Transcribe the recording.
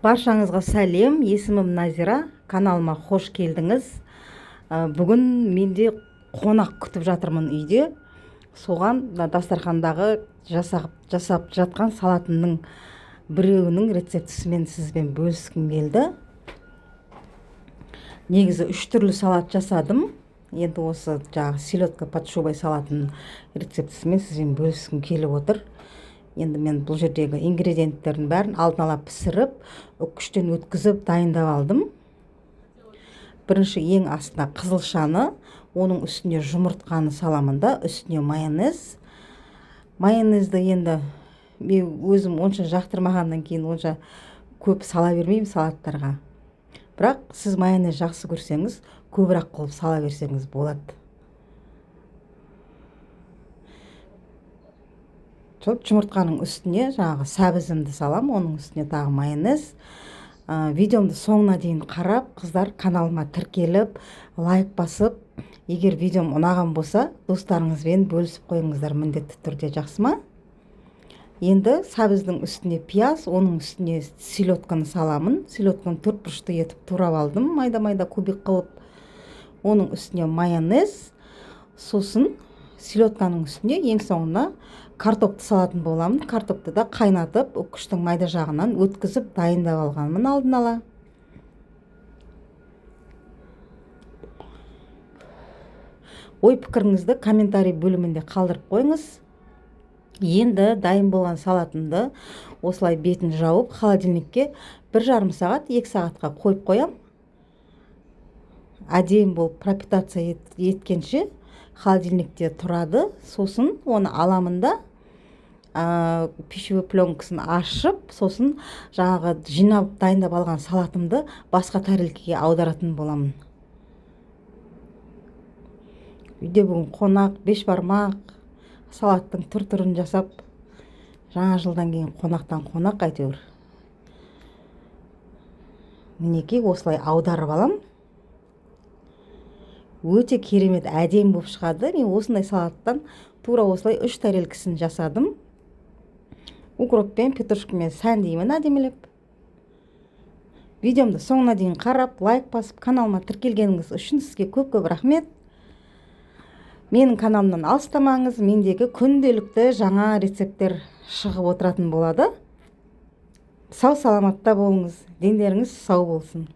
Баршаңызға сәлем, есімім Назира, каналыма қош келдіңіз. Бүгін менде қонақ күтіп жатырмын үйде. Соған дастархандағы жасап жатқан салатымның біреуінің рецептісімен сізбен бөліскім келді. Негізі 3 түрлі салат жасадым. Енді осы селедка под шубой салатының рецептісімен сізбен бөліскім келіп отыр. Енді мен бұл жердегі ингредиенттердің бәрін алдын ала пісіріп, үккіштен өткізіп дайындап алдым. Бірінші ең астына қызылшаны, оның үстіне жұмыртқаны саламын да, үстіне майонез. Майонезді енді мен өзім онша жақтырмағаннан кейін онша көп сала бермеймін салаттарға. Бірақ сіз майонез жақсы көрсеңіз, көбірек қылып сала берсеңіз болады. Жұмыртқаның үстіне жаңағы сәбізімді салам, оның үстіне тағы майонез. Видеомды соңына дейін қарап, қыздар каналыма тіркеліп, лайк басып, егер видеом ұнаған болса, достарыңызбен бөлісіп қойыңыздар міндетті түрде, жақсы ма? Енді сәбіздің үстіне пияз, оның үстіне селедканы саламын. Селедканы 4 бұрышты етіп турап алдым, майда-майда кубик қылып. Оның үстіне майонез, сосын селедканың үстіне ең соңына картопты салатын боламын. Картопты да қайнатып, үккіштің майда жағынан өткізіп дайындап алғанмын алдын ала. Ой пікіріңізді комментарий бөлімінде қалдырып қойыңыз. Енді дайын болған салатымды осылай бетін жауып, холодильникке 1,5 сағат, 2 сағатқа қойып қоям. Әдейі болып пропитация еткенше холодильникте тұрады. Сосын оны аламын да, пищевой пленкасын ашып, сосын жаңағы жинап дайындап алған салатымды басқа тәрелкеге аударатын боламын. Үйде бүгін қонақ, бешбармақ, салаттың түр-түрін жасап, жаңа жылдан кейін қонақтан қонақ әйтеуір. Мінекей осылай аударып алам. Өте керемет әдемі болып шығады. Мен осындай салаттан тура осылай 3 тәрелкісін жасадым. Укроппен, петрушкамен сәндеймін әдемілеп. Видеомды соңына дейін қарап, лайк басып, каналыма тіркелгеніңіз үшін сізге көп-көп рахмет. Менің каналымнан алыстамаңыз, мендегі күнделікті жаңа рецепттер шығып отыратын болады. Сау саламатта болыңыз, дендеріңіз сау болсын.